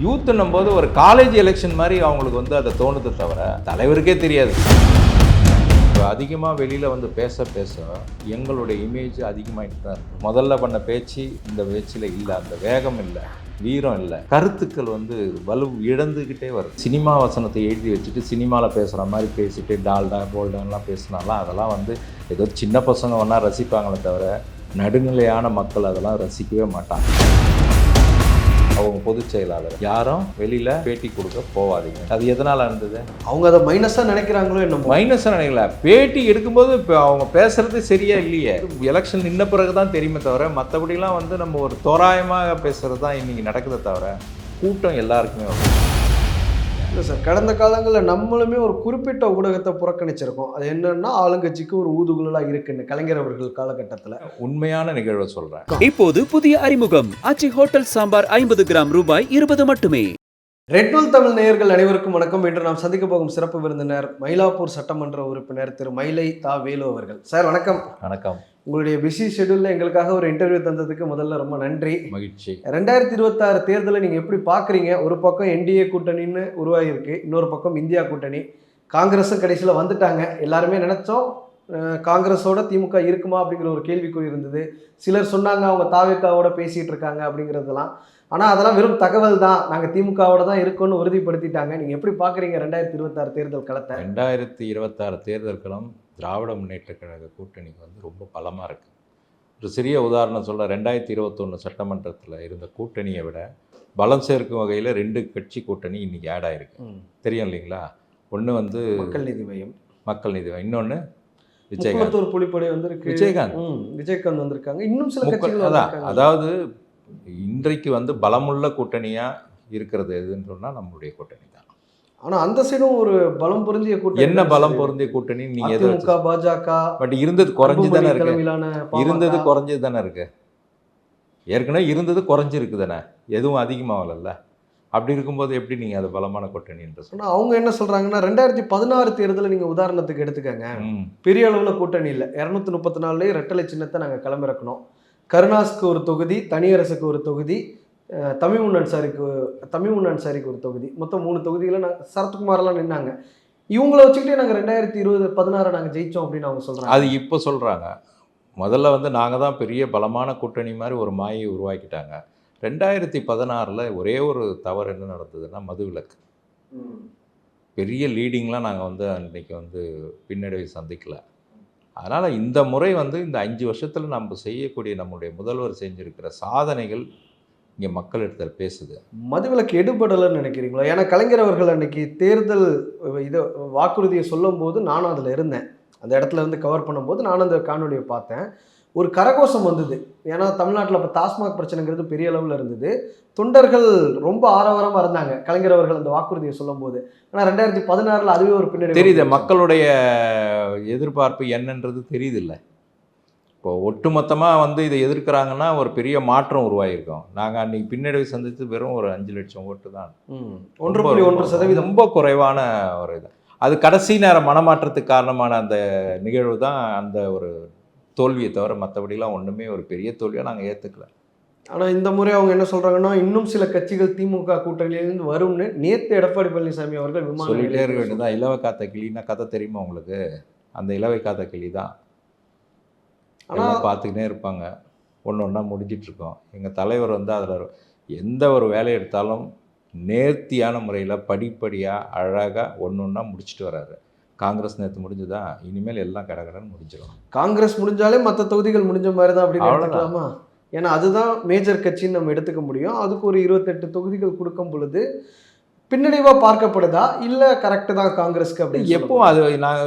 யூத்துன்னும் போது ஒரு college election மாதிரி அவங்களுக்கு வந்து அதை தோணுது தவிர தலைவருக்கே தெரியாது. அதிகமாக வெளியில் வந்து பேச பேச எங்களுடைய இமேஜ் அதிகமாகிட்டு தான் இருக்குது. முதல்ல பண்ண பேச்சு இந்த பேச்சில் இல்லை, அந்த வேகம் இல்லை, வீரம் இல்லை, கருத்துக்கள் வந்து வலு இழந்துக்கிட்டே வருது. சினிமா வசனத்தை எழுதி வச்சுட்டு சினிமாவில் பேசுகிற மாதிரி பேசிட்டு டால்டா போல்டான்லாம் பேசினாலாம் அதெல்லாம் வந்து ஏதோ சின்ன பசங்க ஒன்றா ரசிப்பாங்களே தவிர நடுநிலையான மக்கள் அதெல்லாம் ரசிக்கவே மாட்டாங்க. அவங்க பொதுச் செயலாளர் யாரும் வெளியில் பேட்டி கொடுக்க போவாதீங்க. அது எதனால் இருந்தது? அவங்க அதை மைனஸாக நினைக்கிறாங்களோ என்ன? மைனஸாக நினைக்கல. பேட்டி எடுக்கும்போது இப்போ அவங்க பேசுறது சரியா இல்லையே. எலெக்ஷன் நின்ன பிறகு தான் தெரியுமே தவிர மற்றபடிலாம் வந்து நம்ம ஒரு தோராயமாக பேசுகிறது தான் இன்றைக்கி நடக்குதே தவிர கூட்டம் எல்லாருக்குமே வரும். இல்லை சார், கடந்த காலங்களில் நம்மளுமே ஒரு குறிப்பிட்ட ஊடகத்தை புறக்கணிச்சிருக்கோம். அது என்னன்னா ஆளுங்கட்சிக்கு ஒரு ஊதுகுழலாக இருக்குன்னு கலைஞர் அவர்கள் காலகட்டத்தில். உண்மையான நிகழ்வை சொல்கிறேன். இப்போது புதிய அறிமுகம் ஆச்சி ஹோட்டல் சாம்பார் 50 கிராம் ரூபாய் 20 மட்டுமே. ரெட்னூல் தமிழ் நேயர்கள் அனைவருக்கும் வணக்கம். இன்று நாம் சந்திக்க போகும் சிறப்பு விருந்தினர் மயிலாப்பூர் சட்டமன்ற உறுப்பினர் திரு மயிலை தா வேலு அவர்கள். சார் வணக்கம். வணக்கம். உங்களுடைய பிஸி ஷெடியூலில் எங்களுக்காக ஒரு இன்டர்வியூ தந்ததுக்கு முதல்ல ரொம்ப நன்றி. மகிழ்ச்சி. 2026 தேர்தலை நீங்கள் எப்படி பார்க்குறீங்க? ஒரு பக்கம் என்டிஏ கூட்டணின்னு உருவாகிருக்கு, இன்னொரு பக்கம் இந்தியா கூட்டணி. காங்கிரஸும் கடைசியில் வந்துட்டாங்க. எல்லாருமே நினச்சோம் காங்கிரஸோட திமுக இருக்குமா அப்படிங்கிற ஒரு கேள்விக்குறி இருந்தது. சிலர் சொன்னாங்க அவங்க தாவேக்காவோட பேசிகிட்டு இருக்காங்க அப்படிங்கிறதெல்லாம். ஆனால் அதெல்லாம் வெறும் தகவல் தான். நாங்கள் திமுகவோட தான் இருக்கோன்னு உறுதிப்படுத்திட்டாங்க. நீங்கள் எப்படி பார்க்குறீங்க 2026 தேர்தல் களத்தை? 2026 தேர்தல் களம் திராவிட முன்னேற்ற கழக கூட்டணிக்கு வந்து ரொம்ப பலமாக இருக்குது. ஒரு சிறிய உதாரணம் சொல்ல, 2021 சட்டமன்றத்தில் இருந்த கூட்டணியை விட பலம் சேர்க்கும் வகையில் 2 கட்சி கூட்டணி இன்றைக்கி ஆட் ஆகிருக்கு. தெரியும் இல்லைங்களா? ஒன்று வந்து மக்கள் நீதி மையம், இன்னொன்று விஜயகாந்த் புலிப்படை வந்திருக்கு. விஜயகாந்த் வந்திருக்காங்க. இன்னும் சில கட்சிகள். அதாவது இன்றைக்கு வந்து பலமுள்ள கூட்டணியாக இருக்கிறது எதுன்னு சொன்னால் நம்மளுடைய கூட்டணி தான். ஆனால் அந்த சைடும் ஒரு பலம் பொருந்திய கூட்டணி. என்ன பலம் பொருந்திய கூட்டணி? நீங்கள் திமுக பாஜக பட் இருந்தது குறைஞ்சி தானே இருக்கு. இருந்தது குறைஞ்சது தானே இருக்கு. ஏற்கனவே இருந்தது குறைஞ்சிருக்கு தானே, எதுவும் அதிகமாகல. அப்படி இருக்கும்போது எப்படி நீங்கள் அது பலமான கூட்டணி என்று சொன்னால்? அவங்க என்ன சொல்கிறாங்கன்னா 2016 தேர்தலை நீங்கள் உதாரணத்துக்கு எடுத்துக்கங்க. பெரிய அளவில் கூட்டணி இல்லை. 234 ரெட்டலை சின்னத்தை நாங்கள் களமிறக்கணும். கருணாஸுக்கு ஒரு தொகுதி, தனியரசுக்கு ஒரு தொகுதி, தமிழ்முன் அன்சாரிக்கு ஒரு தொகுதி, மொத்தம் 3 தொகுதிகளில் சரத்குமாரெல்லாம் நின்னாங்க. இவங்கள வச்சுக்கிட்டே நாங்கள் 2016 நாங்கள் ஜெயித்தோம் அப்படின்னு அவங்க சொல்கிறாங்க. அது இப்போ சொல்கிறாங்க. முதல்ல வந்து நாங்கள் தான் பெரிய பலமான கூட்டணி மாதிரி ஒரு மாயை உருவாக்கிட்டாங்க. 2016 ஒரே ஒரு தவறு என்ன நடந்ததுன்னா மதுவிலக்கு. பெரிய லீடிங்லாம் நாங்கள் வந்து அன்றைக்கி வந்து பின்னடைவை சந்திக்கலை. அதனால் இந்த முறை வந்து இந்த 5 வருஷத்தில் நம்ம செய்யக்கூடிய நம்முடைய முதல்வர் செஞ்சுருக்கிற சாதனைகள் இங்கே மக்களிடத்தில் பேசுது. மதுவிலக்கு எடுபடலைன்னு நினைக்கிறீங்களா? ஏன்னா கலைஞர் அவர்கள் அன்னைக்கு தேர்தல் இதை வாக்குறுதியை சொல்லும் போது நானும் அதில் இருந்தேன். அந்த இடத்துல இருந்து கவர் பண்ணும்போது நானும் அந்த காணொலியை பார்த்தேன். ஒரு கரகோஷம் வந்தது. ஏன்னா தமிழ்நாட்டில் இப்போ டாஸ்மாக் பிரச்சனைங்கிறது பெரிய அளவில் இருந்தது. தொண்டர்கள் ரொம்ப ஆரவாரமாக இருந்தாங்க கலைஞர் அவர்கள் அந்த வாக்குறுதியை சொல்லும் போது. ஆனால் 2016 அதுவே ஒரு பின்னாடி தெரியுது. மக்களுடைய எதிர்பார்ப்பு என்னன்றது தெரியுது இல்லை. இப்போ ஒட்டுமொத்தமாக வந்து இதை எதிர்க்கிறாங்கன்னா ஒரு பெரிய மாற்றம் உருவாகிருக்கும். நாங்கள் அன்றைக்கி பின்னடைவை சந்தித்து வெறும் ஒரு 5 லட்சம் ஓட்டு தான், 1.1% ரொம்ப குறைவான ஒரு இது. அது கடைசி நேர மனமாற்றத்துக்கு காரணமான அந்த நிகழ்வு தான் அந்த ஒரு தோல்வியை தவிர மற்றபடிலாம் ஒன்றுமே ஒரு பெரிய தோல்வியாக நாங்கள் ஏற்றுக்கல. ஆனால் இந்த முறை அவங்க என்ன சொல்கிறாங்கன்னா இன்னும் சில கட்சிகள் திமுக கூட்டணியிலேருந்து வரும்னு நேற்று எடப்பாடி பழனிசாமி அவர்கள் சொல்லிகிட்டே இருக்க வேண்டியதான். இலவை காத்த கிளின்னா கதை தெரியுமா உங்களுக்கு? அந்த இலவை காத்த கிளி தான். ஆனால் பார்த்துக்கிட்டே இருப்பாங்க, ஒன்று ஒன்றா முடிஞ்சிட்ருக்கோம். எங்கள் தலைவர் வந்து அதில் எந்த ஒரு வேலையை எடுத்தாலும் நேர்த்தியான முறையில் படிப்படியாக அழகாக ஒன்று ஒன்றா முடிச்சுட்டு வர்றாரு. காங்கிரஸ் நேற்று முடிஞ்சுதா, இனிமேல் எல்லாம் கடகடன்னு முடிஞ்சிடும். காங்கிரஸ் முடிஞ்சாலே மற்ற தொகுதிகள் முடிஞ்ச மாதிரி தான் அப்படின்னு எடுத்துக்கலாமா? ஏன்னா அதுதான் மேஜர் கட்சின்னு நம்ம எடுத்துக்க முடியும். அதுக்கு ஒரு 28 தொகுதிகள் கொடுக்கும் பொழுது பின்னடைவாக பார்க்கப்படுதா இல்லை கரெக்டு தான் காங்கிரஸ்க்கு அப்படின்னு? எப்பவும் அது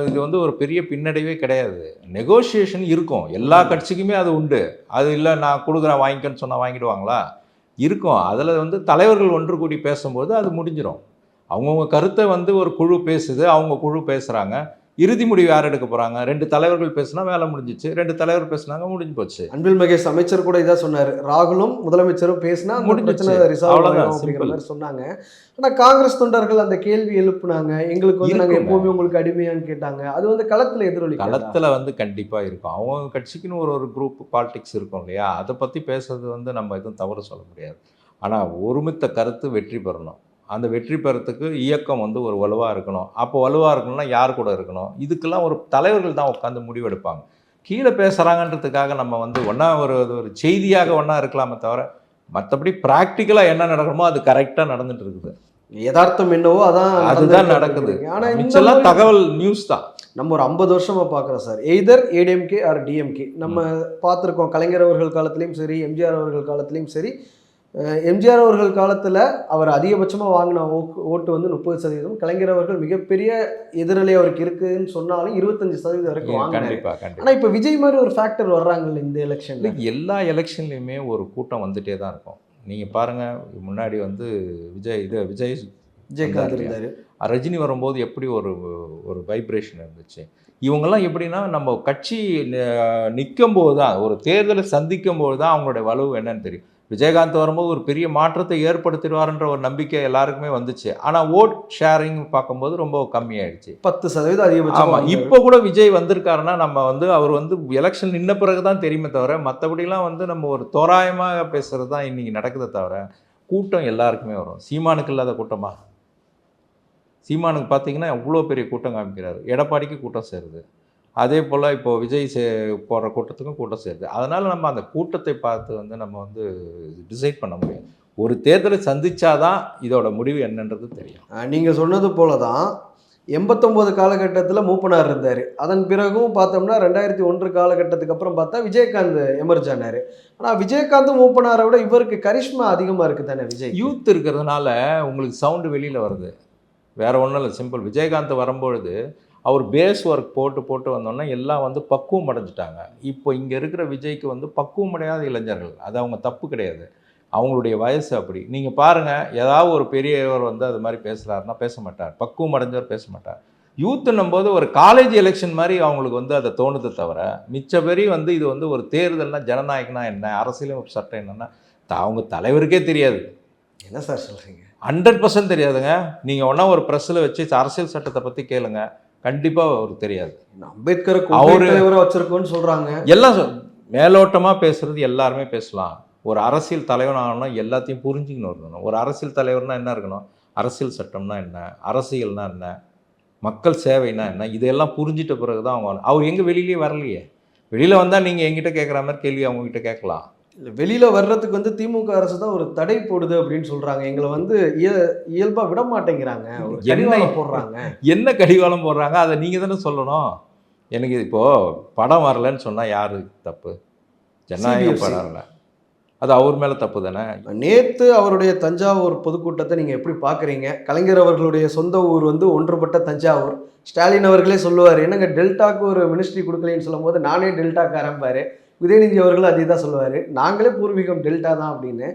இது வந்து ஒரு பெரிய பின்னடைவே கிடையாது. நெகோசியேஷன் இருக்கும், எல்லா கட்சிக்குமே அது உண்டு. அது இல்லை நான் கொடுக்குறேன் வாங்கிக்கன்னு சொன்னால் வாங்கிடுவாங்களா? இருக்கும். அதில் வந்து தலைவர்கள் ஒன்று கூடி பேசும்போது அது முடிஞ்சிடும். அவங்கவுங்க கருத்தை வந்து ஒரு குழு பேசுது, அவங்க குழு பேசுகிறாங்க. இறுதி முடிவு யார் எடுக்க போகிறாங்க? 2 தலைவர்கள் பேசினா வேலை முடிஞ்சிச்சு, 2 தலைவர் பேசினாங்க, முடிஞ்சு போச்சு. அன்பில் மகேஷ் அமைச்சர் கூட இதான் சொன்னார். ராகுலும் முதலமைச்சரும் பேசினா பிரச்சனை ரிசால்வ் ஆகும் அப்படிங்கிற மாதிரி சொன்னாங்க. ஆனால் காங்கிரஸ் தொண்டர்கள் அந்த கேள்வி எழுப்புனாங்க. எங்களுக்கு வந்து நாங்கள் எப்போவுமே உங்களுக்கு அடிமையான்னு கேட்டாங்க. அது வந்து களத்தில் எதிரொலி. களத்தில் வந்து கண்டிப்பாக இருக்கும். அவங்க கட்சிக்குன்னு ஒரு குரூப் பாலிடிக்ஸ் இருக்கும் இல்லையா? அதை பற்றி பேசுறது வந்து நம்ம எதுவும் தவறு சொல்ல முடியாது. ஆனால் ஒருமித்த கருத்து வெற்றி பெறணும். அந்த வெற்றி பெறத்துக்கு இயக்கம் வந்து ஒரு வலுவாக இருக்கணும். அப்போ வலுவாக இருக்கணும்னா யார் கூட இருக்கணும்? இதுக்கெல்லாம் ஒரு தலைவர்கள் தான் உட்காந்து முடிவெடுப்பாங்க. கீழே பேசுகிறாங்கன்றதுக்காக நம்ம வந்து ஒன்றா ஒரு செய்தியாக ஒன்றா இருக்கலாமே தவிர, மற்றபடி ப்ராக்டிக்கலாக என்ன நடக்கணுமோ அது கரெக்டாக நடந்துட்டு இருக்குது. யதார்த்தம் என்னவோ அதுதான் நடக்குது. ஆனா மிச்செல்லாம் தகவல் நியூஸ் தான். நம்ம ஒரு 50 வருஷமா பார்க்குறோம் sir. Either ADMK or DMK. நம்ம பார்த்துருக்கோம், கலைஞர் அவர்கள் காலத்துலேயும் சரி, எம்ஜிஆர் அவர்கள் காலத்துலேயும் சரி. எம்ஜிஆர் அவர்கள் காலத்தில் அவர் அதிகபட்சமாக வாங்கின ஓட்டு வந்து 30%. கலைஞர் அவர்கள் மிகப்பெரிய எதிரலை அவருக்கு இருக்குன்னு சொன்னாலும் 25% வரைக்கும் வாங்கினாரு. கண்டிப்பாக. ஆனால் இப்போ விஜய் மாதிரி ஒரு ஃபேக்டர் வர்றாங்கல்ல இந்த எலெக்ஷனில். எல்லா எலெக்ஷன்லையுமே ஒரு கூட்டம் வந்துட்டே தான் இருக்கும். நீங்கள் பாருங்கள், முன்னாடி வந்து விஜயகாந்த் இருந்தார். ரஜினி வரும்போது எப்படி ஒரு வைப்ரேஷன் இருந்துச்சு. இவங்கெல்லாம் எப்படின்னா, நம்ம கட்சி நிற்கும் போது தான், ஒரு தேர்தலை சந்திக்கும் போது தான் அவங்களுடைய வலுவு என்னன்னு தெரியும். விஜயகாந்த் வரும்போது ஒரு பெரிய மாற்றத்தை ஏற்படுத்திடுவார்ன்ற ஒரு நம்பிக்கை எல்லாருக்குமே வந்துச்சு. ஆனால் ஓட் ஷேரிங் பார்க்கும்போது ரொம்ப கம்மியாயிடுச்சு. 10% அதிகபட்சம். ஆமாம், இப்போ கூட விஜய் வந்திருக்காருன்னா நம்ம வந்து அவர் வந்து எலெக்ஷன் நின்ன பிறகு தான் தெரியுமே தவிர, மற்றபடிலாம் வந்து நம்ம ஒரு தோராயமாக பேசுகிறது தான் இன்றைக்கி நடக்குதே தவிர, கூட்டம் எல்லாருக்குமே வரும். சீமானுக்கு இல்லாத கூட்டமா? சீமானுக்கு பார்த்தீங்கன்னா அவ்வளோ பெரிய கூட்டம் காமிக்கிறாரு. எடப்பாடிக்கு கூட்டம் சேருது. அதே போல் இப்போது விஜய் போடுற கூட்டத்துக்கும் கூட்டம் சேருது. அதனால் நம்ம அந்த கூட்டத்தை பார்த்து வந்து நம்ம வந்து டிசைட் பண்ண முடியாது. ஒரு தேர்தலை சந்திச்சாதான் இதோட முடிவு என்னன்றது தெரியும். நீங்கள் சொன்னது போல தான் 89 காலகட்டத்தில் மூப்பனார் இருந்தார். அதன் பிறகும் பார்த்தோம்னா 2001 காலகட்டத்துக்கு அப்புறம் பார்த்தா விஜயகாந்த் எமர்ஜ் ஆனார். ஆனால் விஜயகாந்த் மூப்பனாரை விட இவருக்கு கரிஷ்மா அதிகமாக இருக்குது தானே விஜய். யூத் இருக்கிறதுனால உங்களுக்கு சவுண்டு வெளியில் வருது. வேறு ஒன்றும் இல்லை, சிம்பிள். விஜயகாந்த் வரும்பொழுது அவர் பேஸ் ஒர்க் போட்டு வந்தோன்னா எல்லாம் வந்து பக்குவம் அடைஞ்சிட்டாங்க. இப்போ இங்கே இருக்கிற விஜய்க்கு வந்து பக்குவம் அடையாத இளைஞர்கள். அது அவங்க தப்பு கிடையாது, அவங்களுடைய வயசு அப்படி. நீங்கள் பாருங்கள், ஏதாவது ஒரு பெரியவர் வந்து அது மாதிரி பேசுகிறாருன்னா பேச மாட்டார். பக்குவம் அடைஞ்சவர் பேச மாட்டார். யூத்துன்னும் போது ஒரு காலேஜ் எலெக்ஷன் மாதிரி அவங்களுக்கு வந்து அதை தோணுது தவிர, மிச்ச பேரி வந்து இது வந்து ஒரு தேர்தல்னா ஜனநாயகனா என்ன, அரசியலமைப்பு சட்டம் என்னென்னா அவங்க தலைவருக்கே தெரியாது. என்ன சார் சொல்கிறீங்க? 100% தெரியாதுங்க. நீங்கள் ஒன்றா ஒரு ப்ரெஸ்ஸில் வச்சு அரசியல் சட்டத்தை பற்றி கேளுங்க, கண்டிப்பாக அவருக்கு தெரியாது. அம்பேத்கர் தலைவராக வச்சிருக்கோன்னு சொல்கிறாங்க. எல்லாம் மேலோட்டமாக பேசுகிறது எல்லாருமே பேசலாம். ஒரு அரசியல் தலைவன் ஆகணும்னா எல்லாத்தையும் புரிஞ்சுக்கணும் இருக்கணும். ஒரு அரசியல் தலைவர்னா என்ன இருக்கணும்? அரசியல் சட்டம்னா என்ன, அரசியல்னா என்ன, மக்கள் சேவைனா என்ன, இதெல்லாம் புரிஞ்சிட்ட பிறகு தான் அவங்க. அவர் எங்கே வெளியிலேயே வரலையே. வெளியில் வந்தால் நீங்கள் எங்கிட்ட கேட்குற மாதிரி கேள்வி அவங்ககிட்ட கேட்கலாம். இல்லை, வெளியில் வர்றதுக்கு வந்து திமுக அரசு தான் ஒரு தடை போடுது அப்படின்னு சொல்கிறாங்க. எங்களை வந்து இயல்பாக விட மாட்டேங்கிறாங்க, கடிவாளம் போடுறாங்க. என்ன கடிவாளம் போடுறாங்க அதை நீங்கள் தானே சொல்லணும். எனக்கு இப்போது படம் வரலன்னு சொன்னால் யாரு தப்பு? ஜனநாயக படம் வரல, அது அவர் மேலே தப்பு தானே. நேற்று அவருடைய தஞ்சாவூர் பொதுக்கூட்டத்தை நீங்கள் எப்படி பார்க்குறீங்க? கலைஞர் அவர்களுடைய சொந்த ஊர் வந்து ஒன்றுபட்ட தஞ்சாவூர். ஸ்டாலின் அவர்களே சொல்லுவார், என்னங்க டெல்டாக்கு ஒரு மினிஸ்ட்ரி கொடுக்கலன்னு சொல்லும் போது நானே டெல்டாக்கு ஆரம்பிப்பார். உதயநிதி அவர்களும் அதே தான் சொல்லுவார், நாங்களே பூர்வீகம் டெல்டா தான் அப்படின்னு.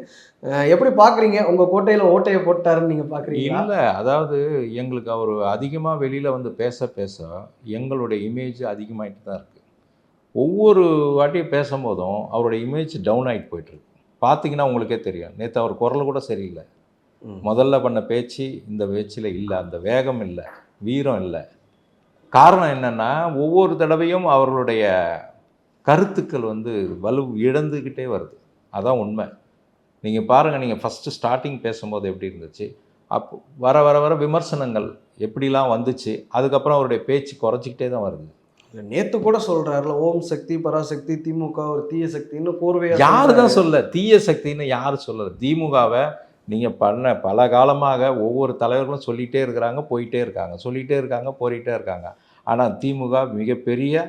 எப்படி பார்க்குறீங்க? உங்கள் கோட்டையில் ஓட்டையை போட்டாருன்னு நீங்கள் பார்க்குறீங்க? இல்லை, அதாவது எங்களுக்கு அவர் அதிகமாக வெளியில் வந்து பேச எங்களுடைய இமேஜ் அதிகமாகிட்டு தான் இருக்குது. ஒவ்வொரு வாட்டியும் பேசும்போதும் அவருடைய இமேஜ் டவுன் ஆகிட்டு போயிட்டுருக்கு. பார்த்தீங்கன்னா உங்களுக்கே தெரியும், நேற்று அவர் குரல் கூட சரியில்லை. முதல்ல பண்ண பேச்சு இந்த பேச்சில் இல்லை, அந்த வேகம் இல்லை, வீரம் இல்லை. காரணம் என்னென்னா, ஒவ்வொரு தடவையும் அவர்களுடைய கருத்துக்கள் வந்து வலு இழந்துக்கிட்டே வருது. அதான் உண்மை. நீங்கள் பாருங்கள், நீங்கள் ஃபஸ்ட்டு ஸ்டார்டிங் பேசும்போது எப்படி இருந்துச்சு, அப்போ வர விமர்சனங்கள் எப்படிலாம் வந்துச்சு, அதுக்கப்புறம் அவருடைய பேச்சு குறைச்சிக்கிட்டே தான் வருது. நேற்று கூட சொல்கிறாருல, ஓம் சக்தி பராசக்தி திமுக ஒரு தீய சக்தின்னு கோர்வையாக. யார் தான் சொல்ல தீய சக்தின்னு? யார் சொல்லலை? திமுகவை நீங்கள் பல காலமாக ஒவ்வொரு தலைவர்களும் சொல்லிகிட்டே இருக்கிறாங்க, போயிட்டே இருக்காங்க, சொல்லிகிட்டே இருக்காங்க, போயிட்டே இருக்காங்க. ஆனால் திமுக மிகப்பெரிய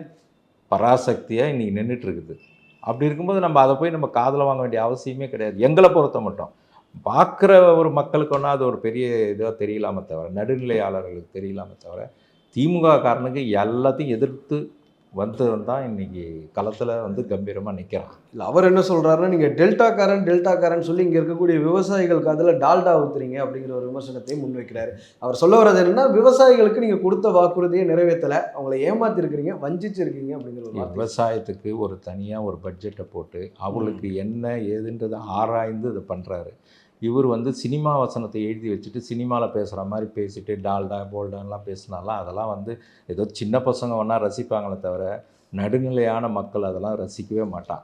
பராசக்தியாக இன்றைக்கி நின்றுட்டுருக்குது. அப்படி இருக்கும்போது நம்ம அதை போய் நம்ம காதில் வாங்க வேண்டிய அவசியமே கிடையாது. எங்களை பொறுத்த மட்டும் பார்க்குற ஒரு மக்களுக்கு ஒன்றா அது ஒரு பெரிய இதாக தெரியலாமே தவிர, நடுநிலையாளர்களுக்கு தெரியலாமே தவிர, திமுக காரனுக்கு எல்லாத்தையும் எதிர்த்து வந்தவன் தான் இன்றைக்கி களத்தில் வந்து கம்பீரமாக நிற்கிறான். இல்லை, அவர் என்ன சொல்கிறாருன்னா, நீங்கள் டெல்டாக்காரன் சொல்லி இங்கே இருக்கக்கூடிய விவசாயிகளுக்கு அதில் டால்டா ஊற்றுறீங்க அப்படிங்கிற ஒரு விமர்சனத்தையும் முன்வைக்கிறாரு. அவர் சொல்ல வர்றது என்னென்னா, விவசாயிகளுக்கு நீங்கள் கொடுத்த வாக்குறுதியை நிறைவேற்றலை, அவங்கள ஏமாற்றிருக்கிறீங்க, வஞ்சிச்சிருக்கீங்க அப்படிங்கிற ஒரு. விவசாயத்துக்கு ஒரு தனியாக ஒரு பட்ஜெட்டை போட்டு அவங்களுக்கு என்ன ஏதுன்றதை ஆராய்ந்து இதை பண்ணுறாரு. இவர் வந்து சினிமா வசனத்தை எழுதி வச்சுட்டு சினிமாவில் பேசுகிற மாதிரி பேசிட்டு டால்டா போல்டான்லாம் பேசினாலாம் அதெல்லாம் வந்து ஏதோ சின்ன பசங்க ஒன்றா ரசிப்பாங்களே தவிர, நடுநிலையான மக்கள் அதெல்லாம் ரசிக்கவே மாட்டான்.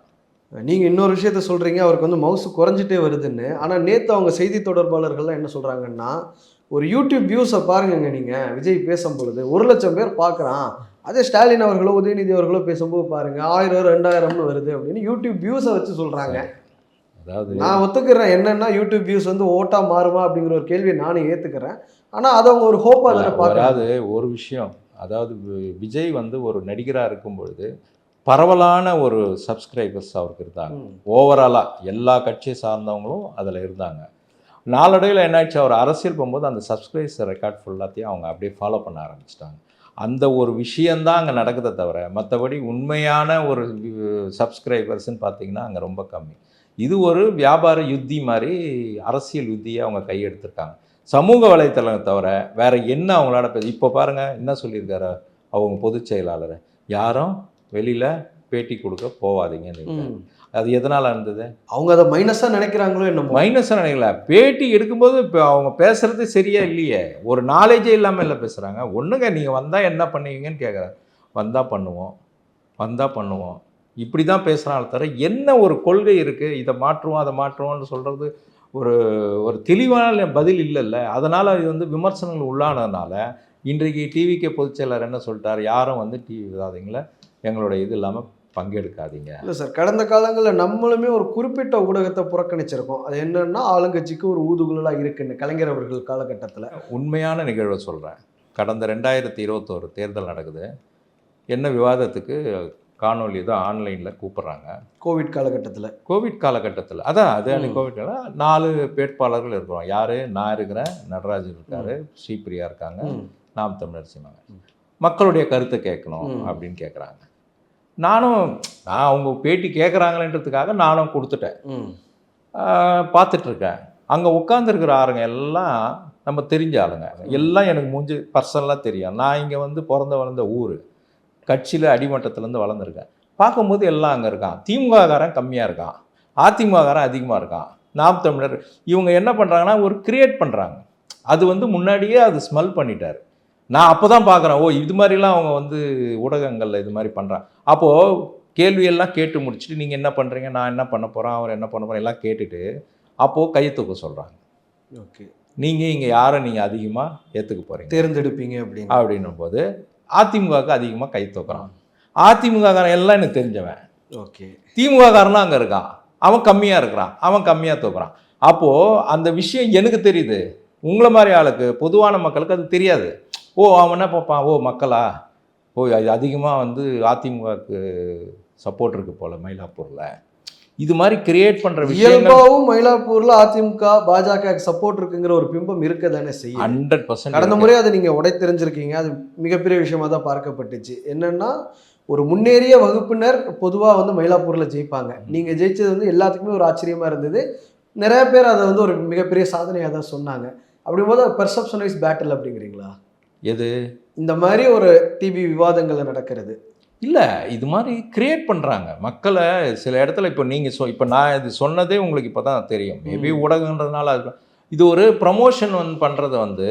நீங்கள் இன்னொரு விஷயத்த சொல்கிறீங்க, அவருக்கு வந்து மவுசு குறைஞ்சிட்டே வருதுன்னு. ஆனால் நேற்று அவங்க செய்தி தொடர்பாளர்கள்லாம் என்ன சொல்கிறாங்கன்னா, ஒரு யூடியூப் வியூஸை பாருங்கங்க நீங்கள் விஜய் பேசும்பொழுது 1,00,000 பேர் பார்க்குறான். அதே ஸ்டாலின் அவர்களோ உதயநிதி அவர்களோ பேசும்போது பாருங்க 1000 2000ன்னு வருது அப்படின்னு யூடியூப் வியூஸை வச்சு சொல்கிறாங்க. அதாவது நான் ஒத்துக்கிறேன், என்னன்னா யூடியூப் வியூஸ் வந்து ஓட்டா மாறுமா அப்படிங்கிற ஒரு கேள்வியை நானும் ஏற்றுக்கிறேன். ஆனால் அதை அவங்க ஒரு ஹோப்பாக தானே பார்க்குறாங்க. அதாவது ஒரு விஷயம், அதாவது விஜய் வந்து ஒரு நடிகராக இருக்கும் பொழுது பரவலான ஒரு சப்ஸ்கிரைபர்ஸ் அவருக்கு இருந்தாங்க. ஓவராலாக எல்லா கட்சியை சார்ந்தவங்களும் அதில் இருந்தாங்க. நாளடைவில் என்னாச்சு, அவர் அரசியல் போகும்போது அந்த சப்ஸ்கிரைபர்ஸ் ரெக்கார்ட் ஃபுல்லாத்தையும் அவங்க அப்படியே ஃபாலோ பண்ண ஆரம்பிச்சிட்டாங்க. அந்த ஒரு விஷயந்தான் அங்கே நடக்குதே தவிர மற்றபடி உண்மையான ஒரு சப்ஸ்கிரைபர்ஸ்ன்னு பார்த்தீங்கன்னா அங்கே ரொம்ப கம்மி. இது ஒரு வியாபார யுத்தி மாதிரி, அரசியல் யுத்தியை அவங்க கையெடுத்திருக்காங்க. சமூக வலைத்தளம் தவிர வேற என்ன அவங்களால இப்போ பாருங்கள் என்ன சொல்லியிருக்காரு அவங்க பொதுச் செயலாளர், யாரும் வெளியில் பேட்டி கொடுக்க போகாதீங்கன்னு. அது எதனால் இருந்தது? அவங்க அதை மைனஸாக நினைக்கிறாங்களோ என்னமோ. மைனஸாக நினைக்கல, பேட்டி எடுக்கும்போது இப்போ அவங்க பேசுகிறது சரியா இல்லையே, ஒரு நாலேஜே இல்லாமல் இல்லை பேசுகிறாங்க. ஒன்றுங்க நீங்கள் வந்தால் என்ன பண்ணுவீங்கன்னு கேட்குறாங்க. வந்தால் பண்ணுவோம் இப்படி தான் பேசுகிறாங்க தவிர என்ன ஒரு கொள்கை இருக்குது, இதை மாற்றுவோம் அதை மாற்றுவோம்னு சொல்கிறது ஒரு ஒரு தெளிவான பதில் இல்லைல்ல. அதனால் இது வந்து விமர்சனங்கள் உள்ளானதுனால இன்றைக்கு டிவிக்கு பொதுச் செயலர் என்ன சொல்லிட்டார், யாரும் வந்து டிவி விடாதீங்கள, எங்களோட இது இல்லாமல் பங்கெடுக்காதீங்க. இல்லை சார், கடந்த காலங்களில் நம்மளுமே ஒரு குறிப்பிட்ட ஊடகத்தை புறக்கணிச்சிருக்கோம். அது என்னன்னா ஆளுங்கட்சிக்கு ஒரு ஊதுகுழலாக இருக்குன்னு கலைஞர் அவர்கள் காலகட்டத்தில். உண்மையான நிகழ்வை சொல்கிறேன். கடந்த 2021 தேர்தல் நடக்குது. என்ன விவாதத்துக்கு காணொலி தான் ஆன்லைனில் கூப்பிட்றாங்க. கோவிட் காலகட்டத்தில் அதான் அது கோவிட் 4 வேட்பாளர்கள் இருக்கிறோம். யார்? நான் இருக்கிறேன், நடராஜன் இருக்கார், ஸ்ரீபிரியா இருக்காங்க, நாம் தமிழர் சீமாங்க. மக்களுடைய கருத்தை கேட்கணும் அப்படின்னு கேட்குறாங்க. நான் அவங்க பேட்டி கேட்குறாங்களேன்றதுக்காக நானும் கொடுத்துட்டேன். பார்த்துட்ருக்கேன். அங்கே உட்காந்துருக்கிற ஆளுங்க எல்லாம் நம்ம தெரிஞ்ச ஆளுங்க, எல்லாம் எனக்கு மூஞ்சி பர்சனலாக தெரியும். நான் இங்கே வந்து பிறந்த வளர்ந்த ஊர், கட்சியில் அடிமட்டத்துலேருந்து வளர்ந்துருக்கேன். பார்க்கும்போது எல்லாம் அங்கே இருக்கான். திமுககாரன் கம்மியாக இருக்கான், அதிமுககாரன் அதிகமாக இருக்கான், நாம் தமிழர். இவங்க என்ன பண்ணுறாங்கன்னா ஒரு கிரியேட் பண்ணுறாங்க. அது வந்து முன்னாடியே அது ஸ்மெல் பண்ணிட்டார். நான் அப்போ தான் பார்க்குறேன், ஓ இது மாதிரிலாம் அவங்க வந்து ஊடகங்களில் இது மாதிரி பண்ணுறாங்க. அப்போது கேள்வியெல்லாம் கேட்டு முடிச்சுட்டு நீங்கள் என்ன பண்ணுறீங்க, நான் என்ன பண்ண போகிறேன், அவர் என்ன பண்ண போகிறேன் எல்லாம் கேட்டுட்டு அப்போது கையை தூக்க சொல்கிறாங்க. ஓகே, நீங்கள் இங்கே யாரை நீங்கள் அதிகமாக ஏற்றுக்க போகிறீங்க, தேர்ந்தெடுப்பீங்க அப்படின்னும் போது அதிமுகவுக்கு அதிகமாக கை தூக்குறான். அதிமுககாரன் எல்லாம் எனக்கு தெரிஞ்சவன். ஓகே, திமுககாரனும் அங்கே இருக்கான், அவன் கம்மியாக இருக்கிறான், அவன் கம்மியாக தூக்குறான். அப்போது அந்த விஷயம் எனக்கு தெரியுது, உங்களை மாதிரி ஆளுக்கு பொதுவான மக்களுக்கு அது தெரியாது. ஓ அவன் என்ன பார்ப்பான், ஓ மக்களா, ஓ அது அதிகமாக வந்து அதிமுகவுக்கு சப்போர்ட் இருக்கு போல் மயிலாப்பூரில், இது மாதிரி கிரியேட் பண்ணுற விஷயம். மயிலாப்பூரில் அதிமுக பாஜக சப்போர்ட் இருக்குங்கிற ஒரு பிம்பம் இருக்க தானே செய்யும். 100% கடந்த முறை அதை நீங்கள் உடை தெரிஞ்சிருக்கீங்க. அது மிகப்பெரிய விஷயமா தான் பார்க்கப்பட்டுச்சு. என்னன்னா ஒரு முன்னேறிய வகுப்பினர் பொதுவாக வந்து மயிலாப்பூரில் ஜெயிப்பாங்க. நீங்கள் ஜெயிச்சது வந்து எல்லாத்துக்குமே ஒரு ஆச்சரியமாக இருந்தது. நிறைய பேர் அதை வந்து ஒரு மிகப்பெரிய சாதனையாக தான் சொன்னாங்க. அப்படிங்கும்போது பெர்செப்ஷன் வைஸ் பேட்டில் அப்படிங்கிறீங்களா? எது இந்த மாதிரி ஒரு டிவி விவாதங்கள் நடக்கிறது இல்லை, இது மாதிரி கிரியேட் பண்ணுறாங்க மக்களை சில இடத்துல. இப்போ நீங்கள் இப்போ நான் இது சொன்னதே உங்களுக்கு இப்போ தான் தெரியும். மேபி ஊடகன்றதுனால இது ஒரு ப்ரமோஷன் பண்ணுறது வந்து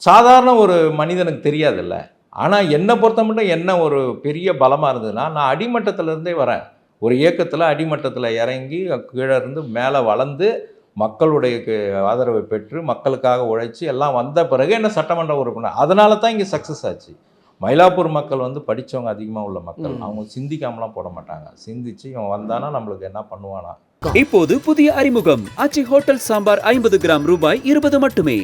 சாதாரண ஒரு மனிதனுக்கு தெரியாதுல்ல. ஆனால் என்னை பொறுத்த மட்டும் என்ன ஒரு பெரிய பலமாக இருந்ததுன்னா, நான் அடிமட்டத்திலேருந்தே வரேன். ஒரு இயக்கத்தில் அடிமட்டத்தில் இறங்கி கீழே இருந்து மேலே வளர்ந்து மக்களுடைய ஆதரவை பெற்று மக்களுக்காக உழைச்சி எல்லாம் வந்த பிறகு என்ன சட்டமன்ற உறுப்பினர். அதனால தான் இங்கே சக்ஸஸ் ஆச்சு. மயிலாப்பூர் மக்கள் வந்து படித்தவங்க அதிகமாக உள்ள மக்கள். அவங்க சிந்திக்காமலாம் போட மாட்டாங்க. சிந்திச்சு இவன் வந்தானா நம்மளுக்கு என்ன பண்ணுவானா. இப்போது புதிய அறிமுகம் ஆச்சி ஹோட்டல் சாம்பார் 50 கிராம் ரூபாய் 20 மட்டுமே.